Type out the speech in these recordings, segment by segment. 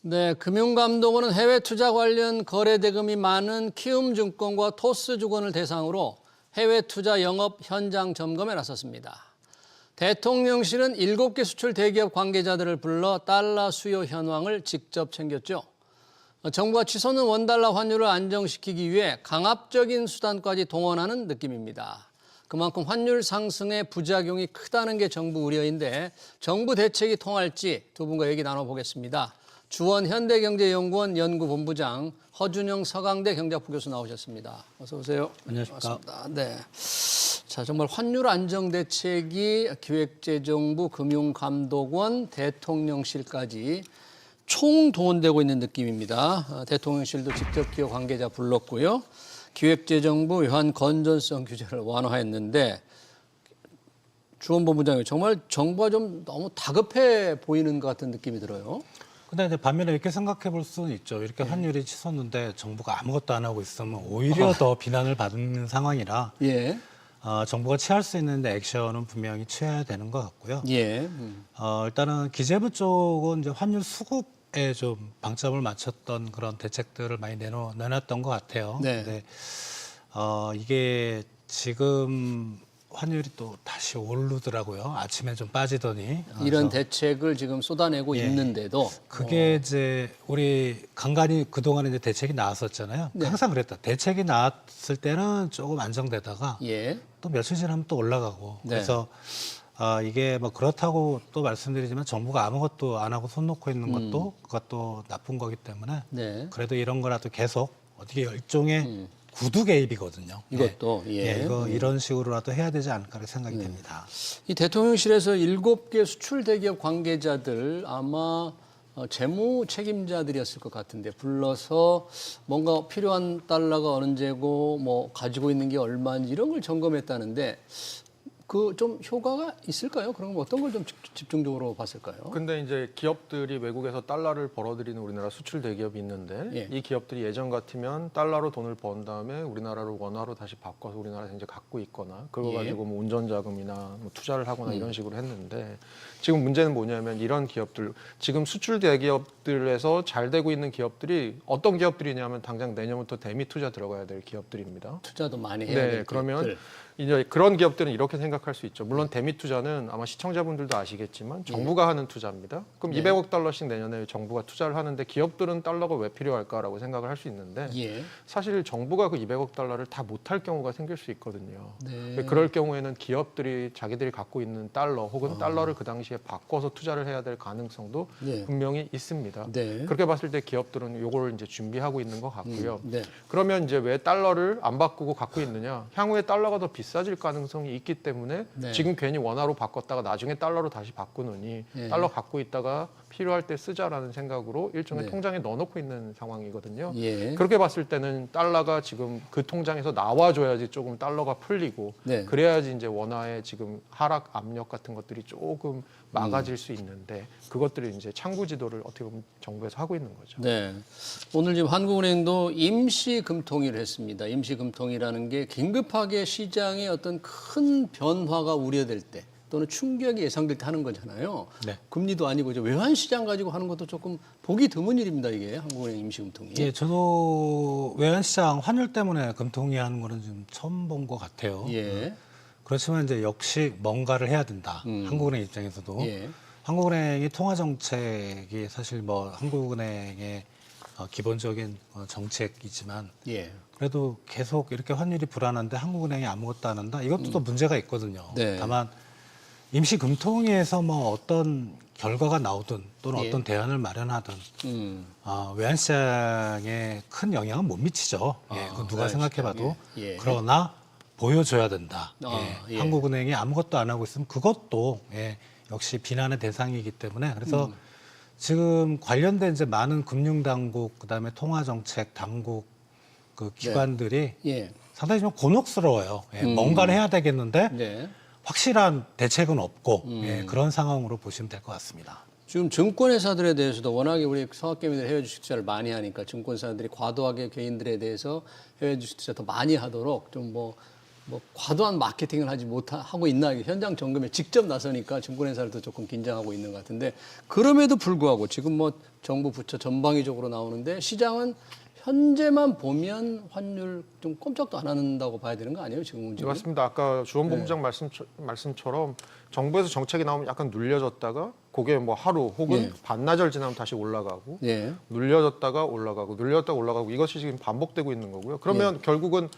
네, 금융감독원은 해외 투자 관련 거래 대금이 많은 키움증권과 토스증권을 대상으로 해외 투자 영업 현장 점검에 나섰습니다. 대통령실은 7개 수출 대기업 관계자들을 불러 달러 수요 현황을 직접 챙겼죠. 정부가 치솟는 원달러 환율을 안정시키기 위해 강압적인 수단까지 동원하는 느낌입니다. 그만큼 환율 상승의 부작용이 크다는 게 정부 우려인데 정부 대책이 통할지 두 분과 얘기 나눠보겠습니다. 주원 현대경제연구원 연구본부장 허준영 서강대 경제학부 교수 나오셨습니다. 어서 오세요. 안녕하십니까. 반갑습니다. 네. 자, 정말 환율 안정 대책이 기획재정부, 금융감독원, 대통령실까지 총동원되고 있는 느낌입니다. 대통령실도 직접 기업 관계자 불렀고요. 기획재정부 외환 건전성 규제를 완화했는데 주원 본부장님 정말 정부가 좀 너무 다급해 보이는 것 같은 느낌이 들어요. 근데 이제 반면에 이렇게 생각해 볼 수는 있죠. 이렇게 환율이 치솟는데 정부가 아무것도 안 하고 있으면 오히려 더 비난을 받는 상황이라 예. 정부가 취할 수 있는 액션은 분명히 취해야 되는 것 같고요. 예. 일단은 기재부 쪽은 이제 환율 수급에 좀 방점을 맞췄던 그런 대책들을 많이 내놨던 것 같아요. 네. 근데 이게 지금 환율이 또 다시 오르더라고요. 아침에 좀 빠지더니. 이런 대책을 지금 쏟아내고 있는데도 그게 이제 우리 간간히 그동안에 이제 대책이 나왔었잖아요. 네. 항상 그랬다. 대책이 나왔을 때는 조금 안정되다가 예. 또 며칠 지나면 또 올라가고. 네. 그래서 이게 뭐 그렇다고 또 말씀드리지만 정부가 아무것도 안 하고 손 놓고 있는 것도 그것도 나쁜 거기 때문에 네. 그래도 이런 거라도 계속 어떻게 일종의 구두 개입이거든요. 이것도 예. 이거 이런 식으로라도 해야 되지 않을까 생각이 됩니다. 이 대통령실에서 7개 수출 대기업 관계자들 아마 재무 책임자들이었을 것 같은데 불러서 뭔가 필요한 달러가 언제고 뭐 가지고 있는 게 얼마인지 이런 걸 점검했다는데 그 좀 효과가 있을까요? 그럼 어떤 걸 좀 집중적으로 봤을까요? 근데 이제 기업들이 외국에서 달러를 벌어들이는 우리나라 수출 대기업이 있는데 예. 이 기업들이 예전 같으면 달러로 돈을 번 다음에 우리나라로 원화로 다시 바꿔서 우리나라에서 이제 갖고 있거나 그거 예. 가지고 뭐 운전 자금이나 뭐 투자를 하거나 이런 식으로 했는데 지금 문제는 뭐냐면 이런 기업들 지금 수출 대기업들에서 잘 되고 있는 기업들이 어떤 기업들이냐면 당장 내년부터 대미 투자 들어가야 될 기업들입니다. 투자도 많이 해야 네, 될 그러면 기업들. 이제 그런 기업들은 이렇게 생각할 수 있죠. 물론 대미 투자는 아마 시청자분들도 아시겠지만 정부가 하는 투자입니다. 그럼 네. 200억 달러씩 내년에 정부가 투자를 하는데 기업들은 달러가 왜 필요할까라고 생각을 할 수 있는데 예. 사실 정부가 그 200억 달러를 다 못할 경우가 생길 수 있거든요. 네. 그럴 경우에는 기업들이 자기들이 갖고 있는 달러 혹은 달러를 그 당시에 바꿔서 투자를 해야 될 가능성도 네. 분명히 있습니다. 네. 그렇게 봤을 때 기업들은 요걸 이제 준비하고 있는 것 같고요. 네. 그러면 이제 왜 달러를 안 바꾸고 갖고 있느냐? 향후에 달러가 더 비싸질 가능성이 있기 때문에 네. 지금 괜히 원화로 바꿨다가 나중에 달러로 다시 바꾸느니 네. 달러 갖고 있다가 필요할 때 쓰자라는 생각으로 일종의 네. 통장에 넣어놓고 있는 상황이거든요. 예. 그렇게 봤을 때는 달러가 지금 그 통장에서 나와줘야지 조금 달러가 풀리고 네. 그래야지 이제 원화의 지금 하락 압력 같은 것들이 조금 막아질 수 있는데 그것들이 이제 창구 지도를 어떻게 보면 정부에서 하고 있는 거죠. 네. 오늘 지금 한국은행도 임시 금통위를 했습니다. 임시 금통위라는 게 긴급하게 시장에 어떤 큰 변화가 우려될 때 또는 충격이 예상될 때 하는 거잖아요. 네. 금리도 아니고 이제 외환 시장 가지고 하는 것도 조금 보기 드문 일입니다. 이게 한국은행 임시 금통위. 예, 저도 외환시장 환율 때문에 금통위 하는 거는 좀 처음 본 것 같아요. 예. 그렇지만 이제 역시 뭔가를 해야 된다. 한국은행 입장에서도. 예. 한국은행이 통화 정책이 사실 뭐 한국은행의 기본적인 정책이지만 예. 그래도 계속 이렇게 환율이 불안한데 한국은행이 아무것도 안 한다. 이것도 또 문제가 있거든요. 네. 다만 임시 금통위에서 뭐 어떤 결과가 나오든 또는 예. 어떤 대안을 마련하든 외환시장에 큰 영향은 못 미치죠. 예, 그건 누가 생각해봐도. 예. 그러나 보여줘야 된다. 예. 한국은행이 아무것도 안 하고 있으면 그것도 역시 비난의 대상이기 때문에 그래서 지금 관련된 이제 많은 금융당국 그다음에 통화정책 당국 그 기관들이 예. 상당히 좀 곤혹스러워요. 뭔가를 해야 되겠는데 네. 확실한 대책은 없고 그런 상황으로 보시면 될 것 같습니다. 지금 증권회사들에 대해서도 워낙에 우리 성학개미들 해외 주식 투자를 많이 하니까 증권사들이 과도하게 개인들에 대해서 해외 주식 투자 더 많이 하도록 좀 뭐 뭐 과도한 마케팅을 하지 못하고 있나 현장 점검에 직접 나서니까 증권회사들도 조금 긴장하고 있는 것 같은데 그럼에도 불구하고 지금 뭐 정부 부처 전방위적으로 나오는데 시장은 현재만 보면 환율 좀 꼼짝도 안 한다고 봐야 되는 거 아니에요 지금 문제? 네, 맞습니다. 아까 주원 본부장 말씀처럼 정부에서 정책이 나오면 약간 눌려졌다가 그게 뭐 하루 혹은 예. 반나절 지나면 다시 올라가고 예. 눌려졌다가 올라가고 이것이 지금 반복되고 있는 거고요. 그러면 결국은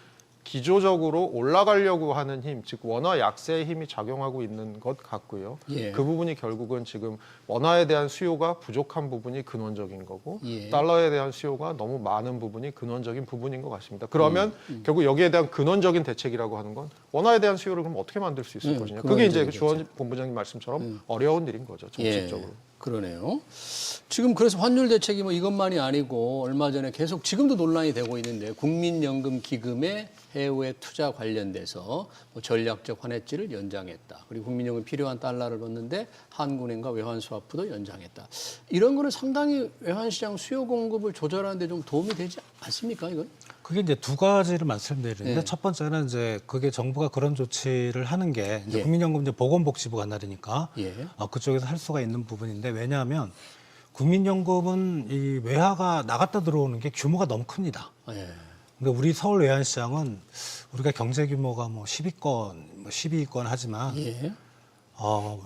기조적으로 올라가려고 하는 힘, 즉 원화 약세의 힘이 작용하고 있는 것 같고요. 예. 그 부분이 결국은 지금 원화에 대한 수요가 부족한 부분이 근원적인 거고 예. 달러에 대한 수요가 너무 많은 부분이 근원적인 부분인 것 같습니다. 그러면 결국 여기에 대한 근원적인 대책이라고 하는 건 원화에 대한 수요를 그럼 어떻게 만들 수 있을 것이냐. 그게 이제 근원적인 주원 본부장님 말씀처럼 어려운 일인 거죠. 정책적으로. 예, 그러네요. 지금 그래서 환율 대책이 뭐 이것만이 아니고 얼마 전에 계속 지금도 논란이 되고 있는데 국민연금 기금의 해외 투자 관련돼서 뭐 전략적 환해지를 연장했다. 그리고 국민연금 필요한 달러를 넣는데 한국은행과 외환스와프도 연장했다. 이런 거는 상당히 외환시장 수요 공급을 조절하는 데 좀 도움이 되지 않습니까, 이건? 그게 이제 두 가지를 말씀드리는데 네. 첫 번째는 이제 그게 정부가 그런 조치를 하는 게 이제 예. 국민연금 이제 보건복지부 관할이니까 예. 그쪽에서 할 수가 있는 부분인데 왜냐하면 국민연금은 이 외화가 나갔다 들어오는 게 규모가 너무 큽니다. 예. 근데 우리 서울 외환시장은 우리가 경제 규모가 뭐 10위권, 뭐 12위권 하지만 예.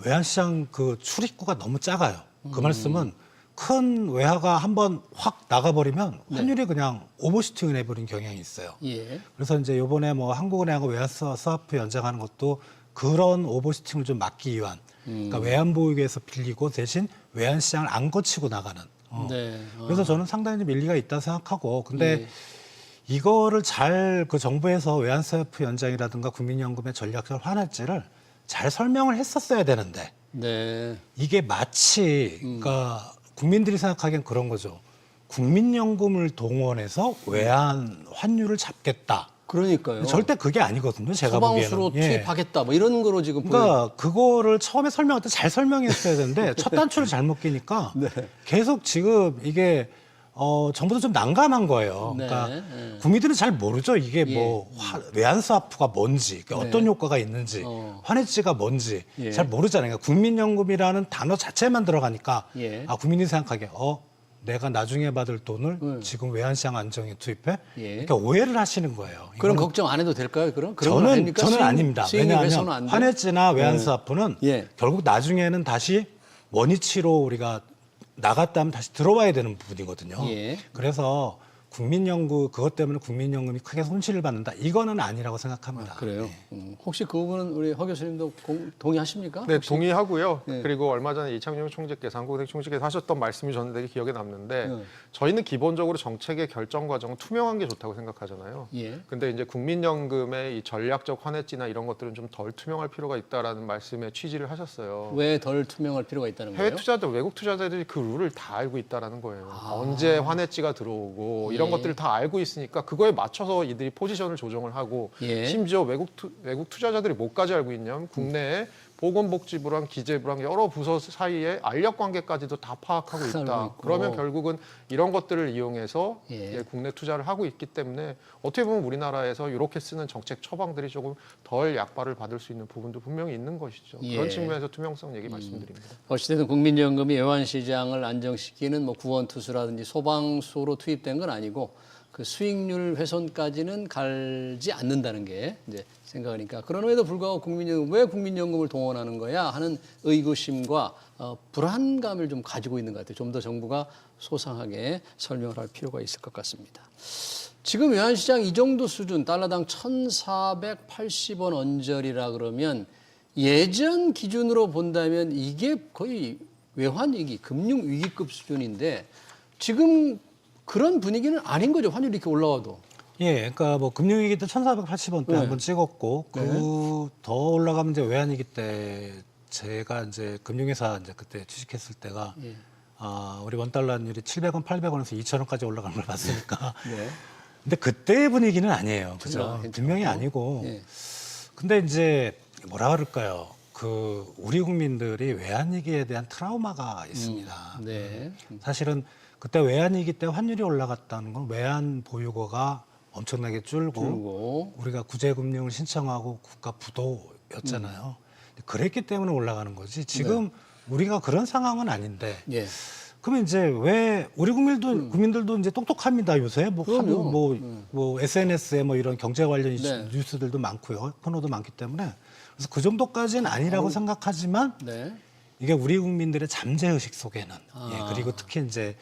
외환시장 그 출입구가 너무 작아요. 그 말씀은 큰 외화가 한번 확 나가버리면 환율이 그냥 오버슈팅을 해버린 경향이 있어요. 예. 그래서 이제 요번에 뭐 한국은행하고 외환스와프 연장하는 것도 그런 오버슈팅을 좀 막기 위한 그러니까 외환보유고에서 빌리고 대신 외환시장을 안 거치고 나가는. 네. 그래서 저는 상당히 좀 일리가 있다 생각하고 근데 이거를 잘 그 정부에서 외환스와프 연장이라든가 국민연금의 전략적 환해지를 잘 설명을 했었어야 되는데 네. 이게 마치 그러니까 국민들이 생각하기엔 그런 거죠. 국민연금을 동원해서 외환 환율을 잡겠다. 그러니까요. 절대 그게 아니거든요. 제가 보기에는. 소방수로 예. 투입하겠다. 뭐 이런 거로 지금 그러니까 그거를 처음에 설명할 때 잘 설명했어야 되는데 첫 단추를 잘못 끼니까 네. 계속 지금 이게 정부도 좀 난감한 거예요. 네. 그러니까 네. 국민들은 잘 모르죠. 이게 예. 뭐 외환스와프가 뭔지, 네. 어떤 효과가 있는지, 환해지가 뭔지 예. 잘 모르잖아요. 그러니까 국민연금이라는 단어 자체만 들어가니까 예. 국민이 생각하기에 내가 나중에 받을 돈을 지금 외환시장 안정에 투입해? 예. 이렇게 오해를 하시는 거예요. 그런 이거는 걱정 안 해도 될까요? 그런 건 아닙니까? 저는 아닙니다. 수익률 훼손은 안 왜냐하면 돼? 환해지나 외환스와프는 예. 결국 나중에는 다시 원위치로 우리가 나갔다 하면 다시 들어와야 되는 부분이거든요. 예. 그래서 국민연금 그것 때문에 국민연금이 크게 손실을 받는다. 이거는 아니라고 생각합니다. 그래요. 혹시 그 부분은 우리 허 교수님도 동의하십니까? 네, 혹시? 동의하고요. 네. 그리고 얼마 전에 이창용 총재께서 한국은행 총재께서 하셨던 말씀이 저는 되게 기억에 남는데 네. 저희는 기본적으로 정책의 결정 과정은 투명한 게 좋다고 생각하잖아요. 예. 근데 이제 국민연금의 이 전략적 환해지나 이런 것들은 좀 덜 투명할 필요가 있다라는 말씀에 취지를 하셨어요. 왜 덜 투명할 필요가 있다는 해외 거예요? 투자자, 외국 투자자들이 그 룰을 다 알고 있다라는 거예요. 언제 환해지가 들어오고 이런 예. 것들을 다 알고 있으니까 그거에 맞춰서 이들이 포지션을 조정을 하고 예. 심지어 외국 투자자들이 뭐까지 알고 있냐면 국내에 보건복지부랑 기재부랑 여러 부서 사이에 알력 관계까지도 다 파악하고 알고 있다. 있고. 그러면 결국은 이런 것들을 이용해서 예. 국내 투자를 하고 있기 때문에 어떻게 보면 우리나라에서 이렇게 쓰는 정책 처방들이 조금 덜 약발을 받을 수 있는 부분도 분명히 있는 것이죠. 예. 그런 측면에서 투명성 얘기 말씀드립니다. 어찌됐든 국민연금이 외환시장을 안정시키는 뭐 구원투수라든지 소방수로 투입된 건 아니고 그 수익률 훼손까지는 갈지 않는다는 게 이제 생각하니까 그럼에도 불구하고 왜 국민연금을 동원하는 거야 하는 의구심과 불안감을 좀 가지고 있는 것 같아요. 좀 더 정부가 소상하게 설명을 할 필요가 있을 것 같습니다. 지금 외환시장 이 정도 수준 달러당 1,480원 언저리라 그러면 예전 기준으로 본다면 이게 거의 외환위기, 금융위기급 수준인데 지금 그런 분위기는 아닌 거죠. 환율이 이렇게 올라와도. 예, 그러니까 뭐 금융위기 때 1,480원대 네. 한번 찍었고 네. 그 더 올라가면 이제 외환위기 때 제가 이제 금융회사 이제 그때 주식했을 때가 예. 우리 원달러 환율이 700원, 800원에서 2,000원까지 올라가는 걸 봤으니까. 네. 근데 그때의 분위기는 아니에요. 그죠? 괜찮아요. 분명히 아니고. 예. 근데 이제 뭐라 그럴까요? 그 우리 국민들이 외환위기에 대한 트라우마가 있습니다. 네. 사실은 그때 외환위기 때 환율이 올라갔다는 건 외환 보유고가 엄청나게 줄고 우리가 구제금융을 신청하고 국가 부도였잖아요. 그랬기 때문에 올라가는 거지. 지금 우리가 그런 상황은 아닌데. 예. 그러면 이제 왜 우리 국민들도 이제 똑똑합니다 요새 뭐 SNS에 뭐 이런 경제 관련 네. 뉴스들도 많고요 코너도 많기 때문에 그래서 그 정도까지는 아니라고 생각하지만 네. 이게 우리 국민들의 잠재 의식 속에는 예, 그리고 특히 이제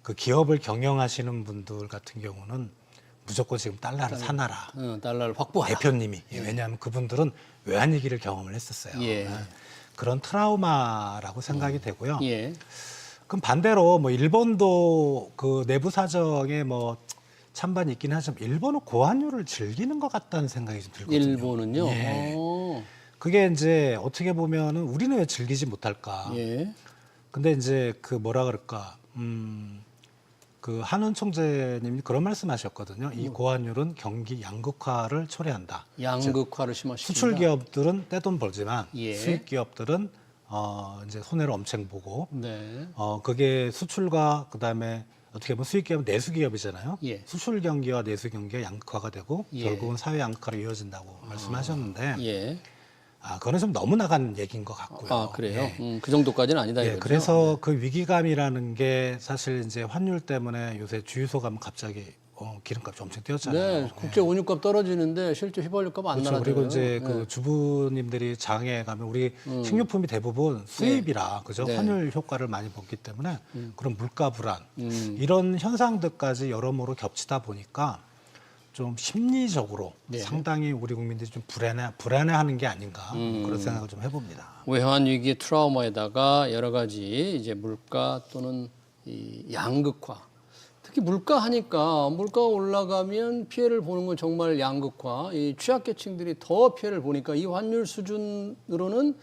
그 기업을 경영하시는 분들 같은 경우는 무조건 지금 달러를 사놔라. 달러를 확보하라. 대표님이 예, 왜냐하면 그분들은 외환위기를 경험을 했었어요. 예. 예. 그런 트라우마라고 생각이 되고요. 예. 그럼 반대로 뭐 일본도 그 내부 사정에 뭐 찬반이 있긴 하지만 일본은 고환율을 즐기는 것 같다는 생각이 좀 들거든요. 일본은요. 예. 오. 그게 이제 어떻게 보면은 우리는 왜 즐기지 못할까? 예. 근데 이제 그 뭐라 그럴까? 그 한원 총재님이 그런 말씀하셨거든요. 이 고환율은 경기 양극화를 초래한다. 양극화를 심화시킨다. 수출 기업들은 떼돈 벌지만 예. 수입 기업들은 이제 손해를 엄청 보고 네. 그게 수출과 그다음에 어떻게 보면 수입 기업은 내수 기업이잖아요. 예. 수출 경기와 내수 경기가 양극화가 되고 예. 결국은 사회 양극화로 이어진다고 말씀하셨는데 예. 그거는 좀 너무 나간 얘기인 것 같고요. 아, 그래요? 예. 그 정도까지는 아니다 예, 이거죠. 그래서 그 위기감이라는 게 사실 이제 환율 때문에 요새 주유소 가면 갑자기 기름값이 엄청 뛰었잖아요. 네, 국제 원유값 떨어지는데 실제 휘발유값 안 그렇죠. 나라잖아요. 그리고 이제 네. 그 주부님들이 장에 가면 우리 식료품이 대부분 수입이라 그죠? 네. 환율 효과를 많이 보기 때문에 그런 물가 불안 음. 이런 현상들까지 여러모로 겹치다 보니까 좀 심리적으로 네. 상당히 우리 국민들이 좀 불안해하는 게 아닌가 그런 생각을 좀 해봅니다. 외환 위기의 트라우마에다가 여러 가지 이제 물가 또는 이 양극화. 특히 물가 하니까 물가가 올라가면 피해를 보는 건 정말 양극화. 이 취약계층들이 더 피해를 보니까 이 환율 수준으로는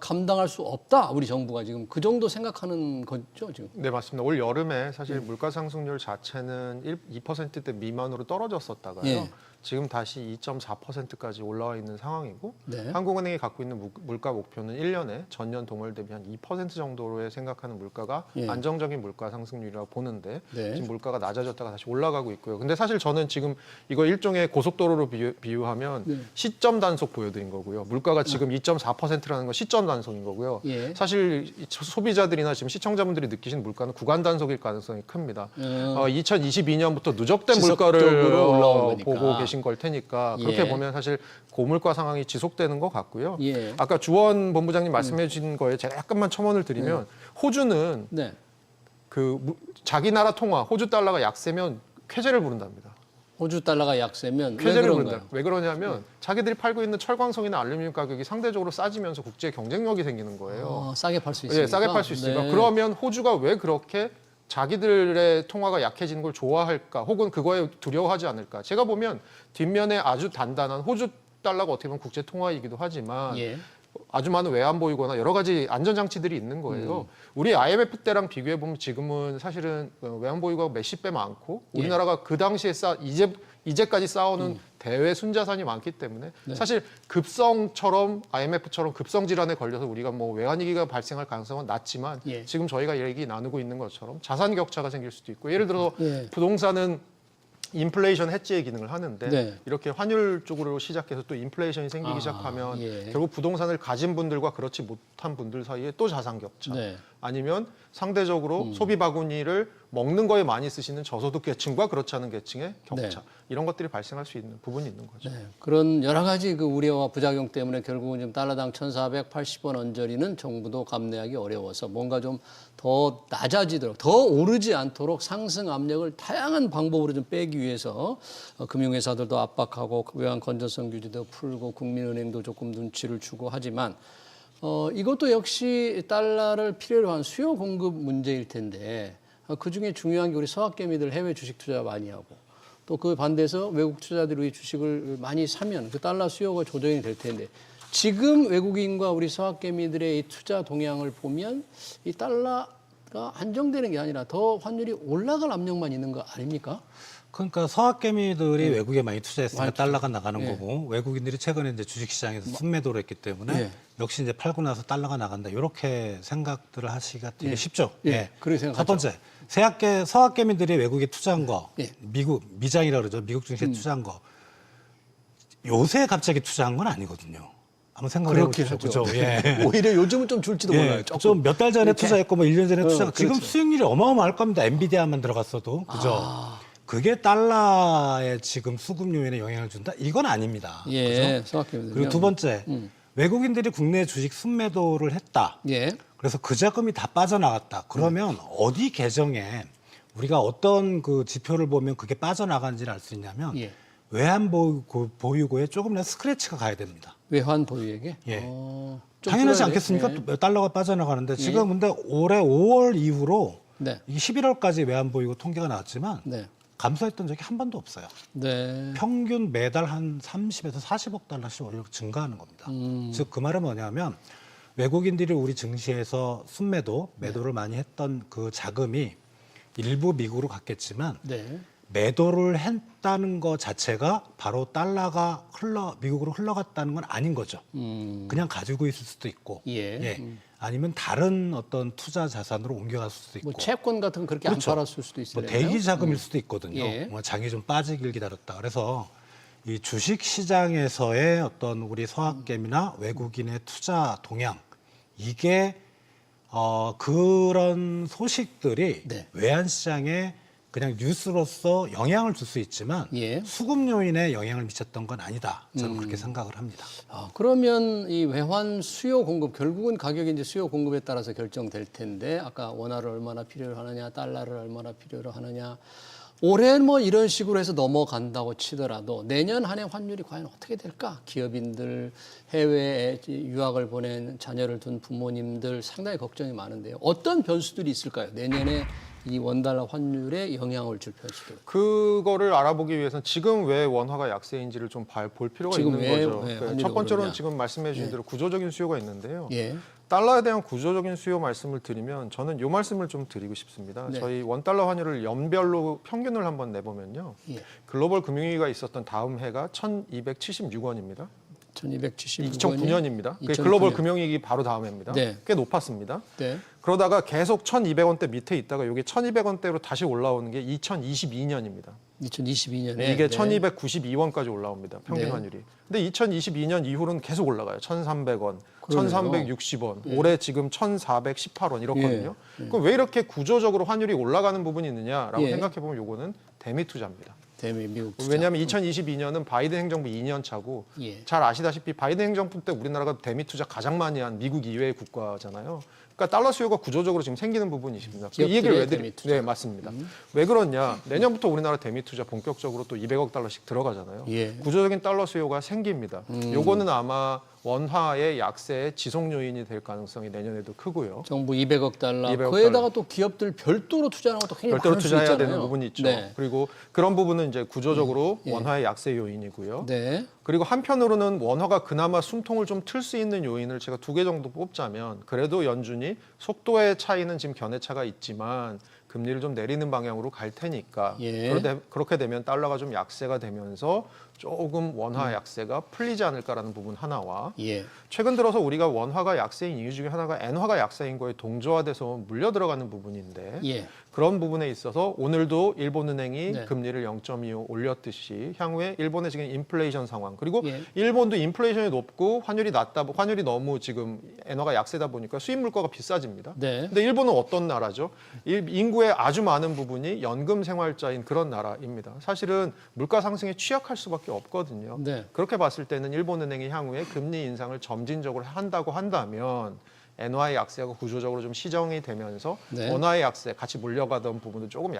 감당할 수 없다. 우리 정부가 지금 그 정도 생각하는 거죠 지금. 네, 맞습니다. 올 여름에 사실 물가 상승률 자체는 2%대 미만으로 떨어졌었다가요. 예. 지금 다시 2.4%까지 올라와 있는 상황이고 네. 한국은행이 갖고 있는 물가 목표는 1년에 전년 동월 대비 한 2% 정도로 생각하는 물가가 예. 안정적인 물가 상승률이라고 보는데 네. 지금 물가가 낮아졌다가 다시 올라가고 있고요. 근데 사실 저는 지금 이거 일종의 고속도로로 비유하면 네. 시점 단속 보여드린 거고요. 물가가 지금 2.4%라는 건 시점 단속인 거고요. 예. 사실 소비자들이나 지금 시청자분들이 느끼시는 물가는 구간 단속일 가능성이 큽니다. 2022년부터 누적된 물가를 지속적으로 올라온 거니까. 보고 계신 걸 테니까 그렇게 예. 보면 사실 고물가 상황이 지속되는 것 같고요. 예. 아까 주원 본부장님 말씀해 주신 거에 제가 약간만 첨언을 드리면 호주는 네. 자기 나라 통화 호주 달러가 약세면 쾌재를 부른답니다. 호주 달러가 약세면 왜 쾌재를 그런가요? 부른다. 왜 그러냐면 자기들이 팔고 있는 철광석이나 알루미늄 가격이 상대적으로 싸지면서 국제 경쟁력이 생기는 거예요. 싸게 팔 수 있으니까. 예, 싸게 팔 수 있으니까. 네. 그러면 호주가 왜 그렇게 자기들의 통화가 약해지는 걸 좋아할까? 혹은 그거에 두려워하지 않을까? 제가 보면 뒷면에 아주 단단한 호주 달러가 어떻게 보면 국제 통화이기도 하지만 예. 아주 많은 외환 보유고나 여러 가지 안전 장치들이 있는 거예요. 우리 IMF 때랑 비교해 보면 지금은 사실은 외환 보유고가 몇십 배 많고 우리나라가 그 당시에 이제까지 쌓아오는 대외 순자산이 많기 때문에 사실 급성처럼 IMF처럼 급성 질환에 걸려서 우리가 뭐 외환 위기가 발생할 가능성은 낮지만 예. 지금 저희가 얘기 나누고 있는 것처럼 자산 격차가 생길 수도 있고 예를 들어서 예. 부동산은 인플레이션 해지의 기능을 하는데 네. 이렇게 환율 쪽으로 시작해서 또 인플레이션이 생기기 아, 시작하면 예. 결국 부동산을 가진 분들과 그렇지 못한 분들 사이에 또 자산 격차 네. 아니면 상대적으로 소비 바구니를 먹는 거에 많이 쓰시는 저소득 계층과 그렇지 않은 계층의 격차 네. 이런 것들이 발생할 수 있는 부분이 있는 거죠. 네, 그런 여러 가지 그 우려와 부작용 때문에 결국은 지금 달러당 1,480원 언저리는 정부도 감내하기 어려워서 뭔가 좀 더 낮아지도록 더 오르지 않도록 상승 압력을 다양한 방법으로 좀 빼기 위해서 금융회사들도 압박하고 외환 건전성 규제도 풀고 국민은행도 조금 눈치를 주고 하지만 이것도 역시 달러를 필요로 한 수요 공급 문제일 텐데 그중에 중요한 게 우리 서학개미들 해외 주식 투자 많이 하고 또 그 반대에서 외국 투자들이 우리 주식을 많이 사면 그 달러 수요가 조정이 될 텐데 지금 외국인과 우리 서학개미들의 이 투자 동향을 보면 이 달러 안정되는 게 아니라 더 환율이 올라갈 압력만 있는 거 아닙니까? 그러니까 서학개미들이 외국에 많이 투자했으니까 많이 달러가 나가는 예. 거고 외국인들이 최근에 이제 주식시장에서 순매도를 했기 때문에 예. 역시 이제 팔고 나서 달러가 나간다 이렇게 생각들을 하시기가 되게 예. 쉽죠. 예. 그렇게 생각하죠. 첫 번째 서학개미들이 외국에 투자한 거 예. 미장이라 그러죠. 미국 증시에 투자한 거 요새 갑자기 투자한 건 아니거든요. 한번 생각을 그렇긴 해보시죠. 하죠. 그죠? 예. 오히려 요즘은 좀 줄지도 몰라요. 조금. 좀 몇 달 전에 이렇게. 투자했고 뭐 1년 전에 투자했고 지금 그렇죠. 수익률이 어마어마할 겁니다. 엔비디아만 들어갔어도. 그죠? 그게 달러의 지금 수급 요인에 영향을 준다? 이건 아닙니다. 예, 그죠? 생각해보면. 그리고 두 번째, 외국인들이 국내 주식 순매도를 했다. 예. 그래서 그 자금이 다 빠져나갔다. 그러면 어디 계정에 우리가 어떤 그 지표를 보면 그게 빠져나간지를 알 수 있냐면 예. 외환 보유고에 조금이라도 스크래치가 가야 됩니다. 외환 보유액에? 예. 좀 당연하지 줄어야 않겠습니까? 돼? 또 달러가 빠져나가는데 지금 근데 올해 5월 이후로 네. 이게 11월까지 외환 보유고 통계가 나왔지만 네. 감소했던 적이 한 번도 없어요. 네. 평균 매달 한 30에서 40억 달러씩 월로 증가하는 겁니다. 즉 그 말은 뭐냐면 외국인들이 우리 증시에서 순매도, 매도를 많이 했던 그 자금이 일부 미국으로 갔겠지만 네. 매도를 했다는 것 자체가 바로 달러가 미국으로 흘러갔다는 건 아닌 거죠. 그냥 가지고 있을 수도 있고, 예. 아니면 다른 어떤 투자 자산으로 옮겨갔을 수도 있고, 뭐 채권 같은 거 그렇게 그렇죠. 안 팔았을 수도 있어요. 뭐 대기 자금일 수도 있거든요. 예. 뭐 장이 좀 빠지길 기다렸다. 그래서 이 주식 시장에서의 어떤 우리 서학개미나 외국인의 투자 동향 이게 그런 소식들이 네. 외환 시장에 그냥 뉴스로서 영향을 줄 수 있지만 예. 수급 요인에 영향을 미쳤던 건 아니다. 저는 그렇게 생각을 합니다. 그러면 이 외환 수요 공급 결국은 가격이 이제 수요 공급에 따라서 결정될 텐데 아까 원화를 얼마나 필요로 하느냐, 달러를 얼마나 필요로 하느냐. 올해는 뭐 이런 식으로 해서 넘어간다고 치더라도 내년 한 해 환율이 과연 어떻게 될까? 기업인들, 해외에 유학을 보낸 자녀를 둔 부모님들 상당히 걱정이 많은데요. 어떤 변수들이 있을까요? 내년에 이 원달러 환율에 영향을 줄 변수들. 그거를 알아보기 위해서는 지금 왜 원화가 약세인지를 좀 볼 필요가 지금 있는 왜, 거죠. 왜 네, 환율이 첫 번째로는 오르냐. 지금 말씀해 주신 대로 구조적인 수요가 있는데요. 예. 달러에 대한 구조적인 수요 말씀을 드리면 저는 이 말씀을 좀 드리고 싶습니다. 네. 저희 원달러 환율을 연별로 평균을 한번 내보면요. 예. 글로벌 금융위기가 있었던 다음 해가 1,276원입니다. 1276원이 2009년입니다. 그게 2009년. 글로벌 금융위기 바로 다음 해입니다. 네. 꽤 높았습니다. 네. 그러다가 계속 1,200원대 밑에 있다가 이게 1,200원대로 다시 올라오는 게 2022년입니다. 2022년에 이게 1,292원까지 올라옵니다. 평균 네. 환율이. 근데 2022년 이후로는 계속 올라가요. 1,300원, 그러네요. 1,360원, 올해 지금 1,418원 이렇거든요. 예. 그럼 왜 이렇게 구조적으로 환율이 올라가는 부분이 있느냐라고 예. 생각해 보면 요거는 대미 투자입니다. 대미 미국 투자. 왜냐하면 2022년은 바이든 행정부 2년 차고 예. 잘 아시다시피 바이든 행정부 때 우리나라가 대미 투자 가장 많이 한 미국 이외의 국가잖아요. 그러니까 달러 수요가 구조적으로 지금 생기는 부분이 있습니다. 이 얘기를 기업들의 왜 대미 투자. 네, 맞습니다. 왜 그러냐? 내년부터 우리나라 대미 투자 본격적으로 또 200억 달러씩 들어가잖아요. 예. 구조적인 달러 수요가 생깁니다. 요거는 아마 원화의 약세의 지속 요인이 될 가능성이 내년에도 크고요. 정부 200억 달러. 200억 거기에다가 또 기업들 별도로 투자하는 것도 굉장히 별도로 많을 수 투자해야 있잖아요. 되는 부분이 있죠. 네. 그리고 그런 부분은 이제 구조적으로 예. 원화의 약세 요인이고요. 네. 그리고 한편으로는 원화가 그나마 숨통을 좀 틀 수 있는 요인을 제가 2개 정도 뽑자면 그래도 연준이 속도의 차이는 지금 견해차가 있지만 금리를 좀 내리는 방향으로 갈 테니까 예. 그렇게 되면 달러가 좀 약세가 되면서 조금 원화 약세가 풀리지 않을까라는 부분 하나와 예. 최근 들어서 우리가 원화가 약세인 이유 중에 하나가 엔화가 약세인 거에 동조화돼서 물려 들어가는 부분인데 예. 그런 부분에 있어서 오늘도 일본은행이 네. 금리를 0.25 올렸듯이 향후에 일본의 지금 인플레이션 상황 그리고 예. 일본도 인플레이션이 높고 환율이 너무 지금 엔화가 약세다 보니까 수입 물가가 비싸집니다. 네. 근데 일본은 어떤 나라죠? 인구의 아주 많은 부분이 연금 생활자인 그런 나라입니다. 사실은 물가 상승에 취약할 수밖에 없거든요. 네. 그렇게 봤을 때는 일본은행이 향후에 금리 인상을 점진적으로 한다고 한다면 엔화의 약세가 구조적으로 좀 시정이 되면서 네. 원화의 약세 같이 물려가던 부분도 조금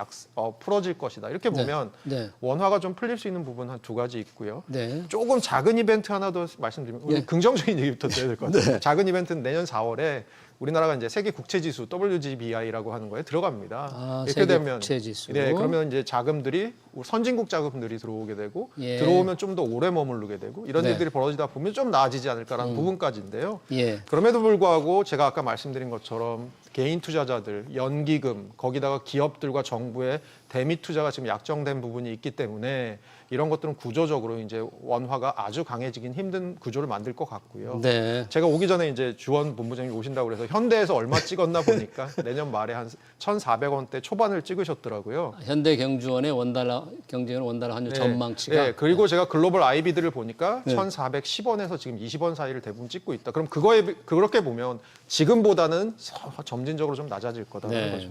풀어질 것이다. 이렇게 보면 네. 원화가 좀 풀릴 수 있는 부분 한 2가지 있고요. 네. 조금 작은 이벤트 하나 더 말씀드리면 우리 예. 긍정적인 얘기부터 드려야 될 것 같아요. 작은 이벤트는 내년 4월에 우리나라가 이제 세계 국채지수 WGBI라고 하는 거에 들어갑니다. 아, 이렇게 세계 되면 국채지수. 네, 그러면 이제 자금들이 선진국 자금들이 들어오게 되고 예. 들어오면 좀 더 오래 머무르게 되고 이런 네. 일들이 벌어지다 보면 좀 나아지지 않을까라는 부분까지인데요. 예. 그럼에도 불구하고 제가 아까 말씀드린 것처럼 개인 투자자들, 연기금, 거기다가 기업들과 정부의 대미 투자가 지금 약정된 부분이 있기 때문에 이런 것들은 구조적으로 이제 원화가 아주 강해지긴 힘든 구조를 만들 것 같고요. 네. 제가 오기 전에 이제 주원 본부장님 오신다고 그래서 현대에서 얼마 찍었나 보니까 내년 말에 한 1,400원대 초반을 찍으셨더라고요. 현대경주원의 원달러 경제는 원달러 환율 전망치가 네, 그리고 제가 글로벌 IB들을 보니까 1,410원에서 지금 20원 사이를 대부분 찍고 있다. 그럼 그렇게 보면 지금보다는 점진적으로 좀 낮아질 거다라는 거죠.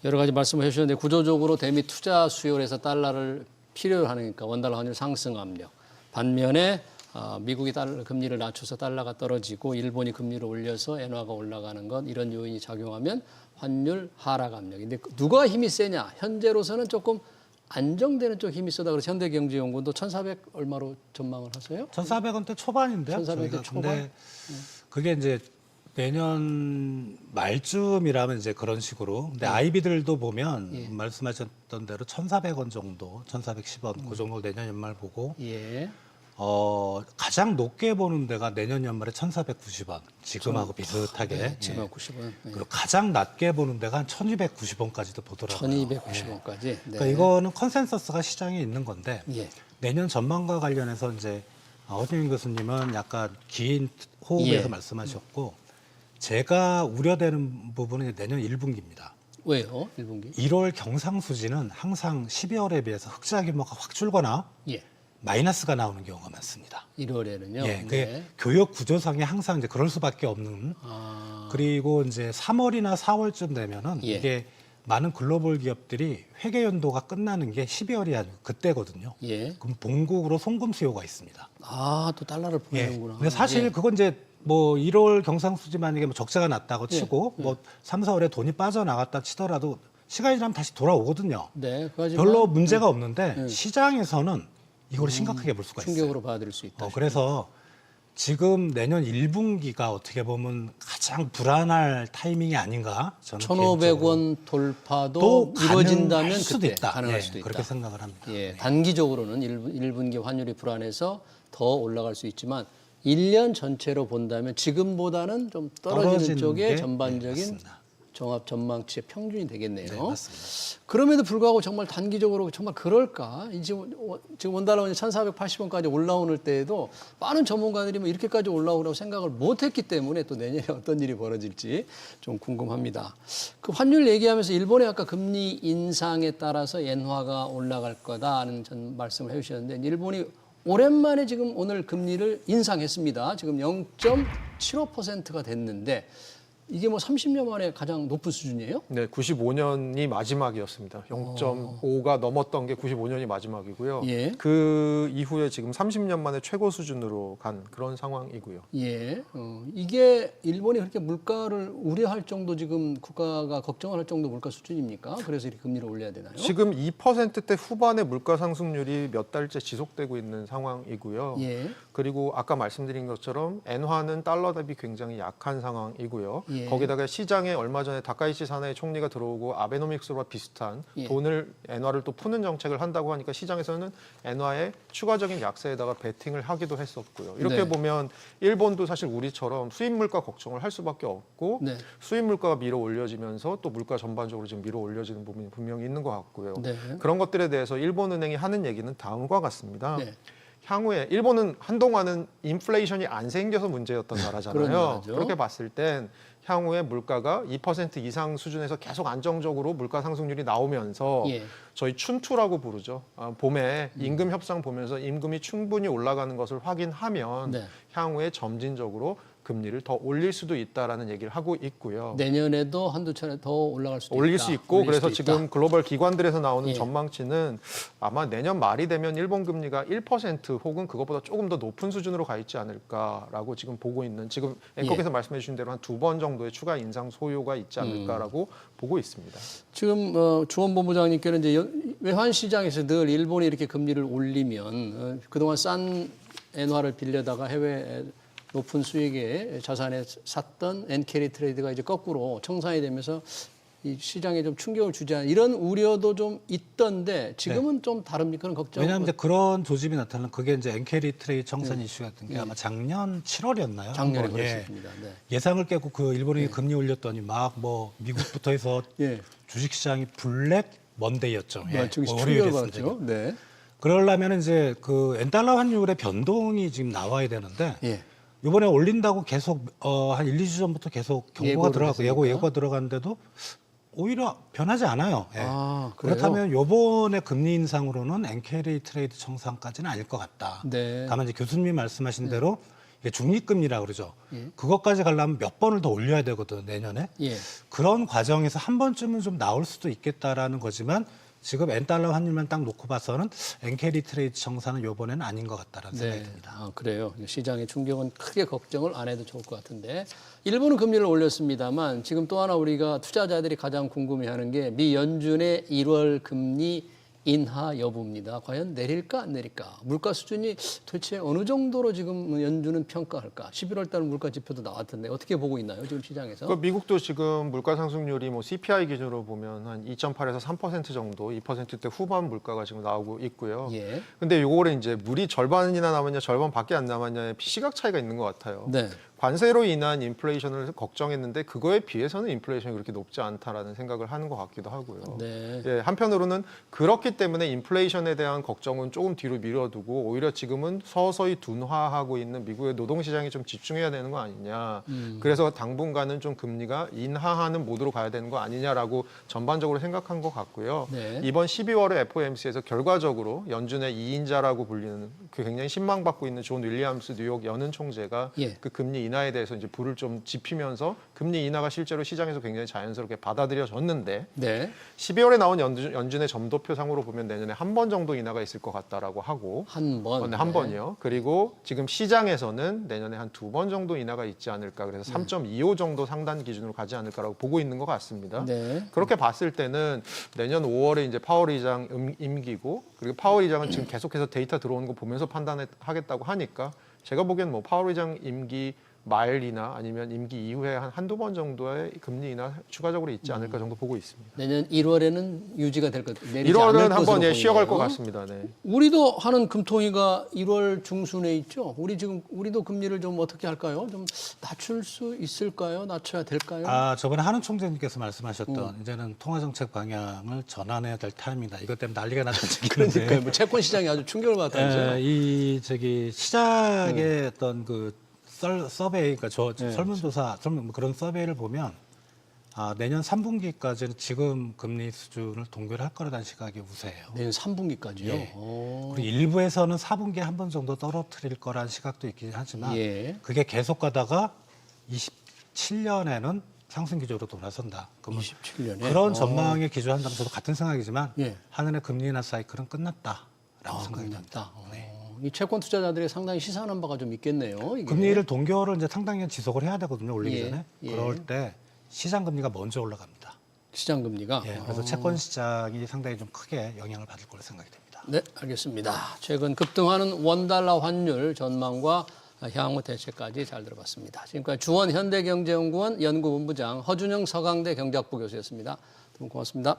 여러 가지 말씀을 해주셨는데 구조적으로 대미 투자 수요를 해서 달러를 필요로 하니까 원달러 환율 상승 압력. 반면에 미국이 금리를 낮춰서 달러가 떨어지고 일본이 금리를 올려서 엔화가 올라가는 것 이런 요인이 작용하면 환율 하락 압력인데 누가 힘이 세냐? 현재로서는 조금 안정되는 쪽 힘이 세다. 그래서 현대경제연구원도 1,400 얼마로 전망을 하세요? 1,400원대 초반인데요. 1,400원대 초반? 근데 그게 이제 내년 말쯤이라면 이제 그런 식으로. 근데 아이비들도 보면 말씀하셨던 대로 1,400원 정도, 1,410원 그 정도 내년 연말 보고 예. 가장 높게 보는 데가 내년 연말에 1,490원. 지금하고 비슷하게. 네, 지금 90원. 그리고 가장 낮게 보는 데가 한 1,290원까지도 보더라고요. 1,290원까지. 네. 그러니까 이거는 컨센서스가 시장에 있는 건데 예. 내년 전망과 관련해서 이제 허준인 교수님은 약간 긴 호흡에서 예. 말씀하셨고 제가 우려되는 부분은 내년 1분기입니다. 왜요? 1분기? 1월 경상수지는 항상 12월에 비해서 흑자 규모가 확 줄거나 예. 마이너스가 나오는 경우가 많습니다. 1월에는요. 예, 그게 교육 구조상에 항상 이제 그럴 수밖에 없는. 그리고 이제 3월이나 4월쯤 되면은 예. 이게 많은 글로벌 기업들이 회계 연도가 끝나는 게 12월이 아니고 그때거든요. 예. 그럼 본국으로 송금 수요가 있습니다. 또 달러를 예. 보내는구나. 근데 사실 예. 그건 이제 뭐 1월 경상수지 만약에 뭐 적자가 났다고 예. 치고 뭐 3, 4월에 돈이 빠져나갔다 치더라도 시간이 지나면 다시 돌아오거든요. 네, 하지만 별로 문제가 없는데 시장에서는 이걸 심각하게 볼 수가 있어요. 충격으로 받아들일 수 있다. 그래서 지금 내년 1분기가 어떻게 보면 가장 불안할 타이밍이 아닌가 저는 1,500원 돌파도 또 이루어진다면 가능할 수도 그때 있다. 가능할 예, 수도 있다. 그렇게 생각을 합니다. 예, 단기적으로는 1분기 환율이 불안해서 더 올라갈 수 있지만 1년 전체로 본다면 지금보다는 좀 떨어지는 떨어지는 쪽에 게, 전반적인 맞습니다. 종합 전망치의 평균이 되겠네요. 네, 맞습니다. 그럼에도 불구하고 정말 단기적으로 정말 그럴까? 지금 원달러 원이 1,480원까지 올라오는 때에도 많은 전문가들이 뭐 이렇게까지 올라오라고 생각을 못했기 때문에 또 내년에 어떤 일이 벌어질지 좀 궁금합니다. 그 환율 얘기하면서 일본의 아까 금리 인상에 따라서 엔화가 올라갈 거다는 전 말씀을 해주셨는데 일본이 오랜만에 지금 오늘 금리를 인상했습니다. 지금 0.75%가 됐는데 이게 뭐 30년 만에 가장 높은 수준이에요? 네, 95년이 마지막이었습니다. 0.5가 넘었던 게 95년이 마지막이고요. 예. 그 이후에 지금 30년 만에 최고 수준으로 간 그런 상황이고요. 예. 이게 일본이 그렇게 물가를 우려할 정도 지금 국가가 걱정을 할 정도 물가 수준입니까? 그래서 이렇게 금리를 올려야 되나요? 지금 2%대 후반의 물가 상승률이 몇 달째 지속되고 있는 상황이고요. 예. 그리고 아까 말씀드린 것처럼 엔화는 달러 대비 굉장히 약한 상황이고요. 예. 거기다가 시장에 얼마 전에 다카이치 사나이 총리가 들어오고 아베노믹스와 비슷한 예. 돈을 엔화를 또 푸는 정책을 한다고 하니까 시장에서는 엔화의 추가적인 약세에다가 베팅을 하기도 했었고요. 이렇게 네. 보면 일본도 사실 우리처럼 수입 물가 걱정을 할 수밖에 없고 네. 수입 물가가 밀어 올려지면서 또 물가 전반적으로 지금 밀어 올려지는 부분이 분명히 있는 것 같고요. 네. 그런 것들에 대해서 일본은행이 하는 얘기는 다음과 같습니다. 네. 향후에 일본은 한동안은 인플레이션이 안 생겨서 문제였던 그런 나라잖아요. 나라죠. 그렇게 봤을 땐 향후에 물가가 2% 이상 수준에서 계속 안정적으로 물가 상승률이 나오면서 예. 저희 춘투라고 부르죠. 봄에 임금 협상 보면서 임금이 충분히 올라가는 것을 확인하면 네. 향후에 점진적으로 금리를 더 올릴 수도 있다라는 얘기를 하고 있고요. 내년에도 한두 차례 더 올라갈 수도 올릴 있다. 수 있고 올릴 그래서 수도 지금 있다. 글로벌 기관들에서 나오는 예. 전망치는 아마 내년 말이 되면 일본 금리가 1% 혹은 그것보다 조금 더 높은 수준으로 가 있지 않을까라고 지금 보고 있는 지금 앵커께서 말씀해 주신 대로 한 2번 정도의 추가 인상 소요가 있지 않을까라고 보고 있습니다. 지금 주원 본부장님께는 이제 외환 시장에서 늘 일본이 이렇게 금리를 올리면 그동안 싼 엔화를 빌려다가 해외 높은 수익의 자산에 샀던 엔캐리 트레이드가 이제 거꾸로 청산이 되면서 이 시장에 좀 충격을 주지 않는 이런 우려도 좀 있던데 지금은 좀 다릅니까? 그런 걱정? 왜냐하면 이제 그런 조짐이 나타나는 그게 이제 엔캐리 트레이드 청산 이슈였던 게 아마 작년 7월이었나요? 작년에 예. 그랬습니다. 네. 예상을 깨고 그 일본이 금리 올렸더니 막 뭐 미국부터 해서 예. 주식시장이 블랙 먼데이였죠. 예. 증시 월요일에 충격을 쓴 받았죠. 네. 그러려면 이제 그 엔달러 환율의 변동이 지금 나와야 되는데 예. 이번에 올린다고 계속 한 1, 2주 전부터 계속 경고가 예고를 들어가고 했으니까. 예고가 들어갔는데도 오히려 변하지 않아요. 예. 아, 그래요? 그렇다면 요번에 금리 인상으로는 엔캐리 트레이드 청산까지는 아닐 것 같다. 네. 다만 이제 교수님이 말씀하신 대로 이게 중립금리라고 그러죠. 예. 그것까지 가려면 몇 번을 더 올려야 되거든 내년에. 예. 그런 과정에서 한 번쯤은 좀 나올 수도 있겠다라는 거지만 지금 엔달러 환율만 딱 놓고 봐서는 엔캐리 트레이드 청산은 요번에는 아닌 것 같다라는 생각이 듭니다. 아, 그래요. 시장의 충격은 크게 걱정을 안 해도 좋을 것 같은데 일본은 금리를 올렸습니다만 지금 또 하나 우리가 투자자들이 가장 궁금해하는 게 미 연준의 1월 금리 인하 여부입니다. 과연 내릴까 안 내릴까? 물가 수준이 도대체 어느 정도로 지금 연준은 평가할까? 11월 달 물가 지표도 나왔던데 어떻게 보고 있나요? 지금 시장에서? 그 미국도 지금 물가 상승률이 뭐 CPI 기준으로 보면 한 2.8에서 3% 정도, 2%대 후반 물가가 지금 나오고 있고요. 예. 근데 요거를 이제 물이 절반이나 남았냐, 절반밖에 안 남았냐의 시각 차이가 있는 것 같아요. 네. 관세로 인한 인플레이션을 걱정했는데 그거에 비해서는 인플레이션이 그렇게 높지 않다라는 생각을 하는 것 같기도 하고요. 네. 예, 한편으로는 그렇기 때문에 인플레이션에 대한 걱정은 조금 뒤로 미뤄두고 오히려 지금은 서서히 둔화하고 있는 미국의 노동시장에 좀 집중해야 되는 거 아니냐. 그래서 당분간은 좀 금리가 인하하는 모드로 가야 되는 거 아니냐라고 전반적으로 생각한 것 같고요. 네. 이번 12월에 FOMC에서 결과적으로 연준의 2인자라고 불리는 그 굉장히 신망받고 있는 존 윌리엄스 뉴욕 연은 총재가 예. 그 금리 인하에 대해서 이제 불을 좀 지피면서 금리 인하가 실제로 시장에서 굉장히 자연스럽게 받아들여졌는데 네. 12월에 나온 연준의 점도표상으로 보면 내년에 한 번 정도 인하가 있을 것 같다라고 하고 한 번. 네, 한 번이요. 그리고 지금 시장에서는 내년에 한 2번 정도 인하가 있지 않을까. 그래서 3.25 정도 상단 기준으로 가지 않을까라고 보고 있는 것 같습니다. 네. 그렇게 봤을 때는 내년 5월에 이제 파월 의장 임기고 그리고 파월 의장은 지금 계속해서 데이터 들어오는 거 보면서 판단하겠다고 하니까 제가 보기엔 뭐 파월 의장 임기 말이나 아니면 임기 이후에 한두 번 정도의 금리 인하 추가적으로 있지 않을까 정도 보고 있습니다. 내년 1월에는 유지가 될 것 같아요. 1월은 한번 쉬어갈 것 같습니다. 네. 우리도 하는 금통위가 1월 중순에 있죠. 우리도 금리를 좀 어떻게 할까요? 좀 낮출 수 있을까요? 낮춰야 될까요? 아, 저번에 한은 총재님께서 말씀하셨던 이제는 통화정책 방향을 전환해야 될 타임이다. 이것 때문에 난리가 났던 적인데. 그러니까요. 뭐 채권 시장이 아주 충격을 받았다면서요. 이 시장의 어떤 그 서베이, 그러니까 설문조사, 그런 서베이를 보면 내년 3분기까지는 지금 금리 수준을 동결할 거라는 시각이 우세해요. 내년 3분기까지요. 예. 그리고 일부에서는 4분기에 한 번 정도 떨어뜨릴 거라는 시각도 있긴 하지만 예. 그게 계속 가다가 27년에는 상승 기조로 돌아선다. 그러면 27년에 그런 전망에 기조한다면 저도 같은 생각이지만 예. 한은의 금리 인하 사이클은 끝났다라고 생각이 듭니다. 네. 이 채권 투자자들이 상당히 시사하는 바가 좀 있겠네요. 이게. 금리를 동결을 이제 상당히 지속을 해야 되거든요. 올리기 예, 전에. 예. 그럴 때 시장 금리가 먼저 올라갑니다. 시장 금리가. 예, 그래서 채권 시장이 상당히 좀 크게 영향을 받을 걸로 생각이 됩니다. 네, 알겠습니다. 최근 급등하는 원달러 환율 전망과 향후 대책까지 잘 들어봤습니다. 지금까지 주원 현대경제연구원 연구본부장 허준영 서강대 경제학부 교수였습니다. 두 분 고맙습니다.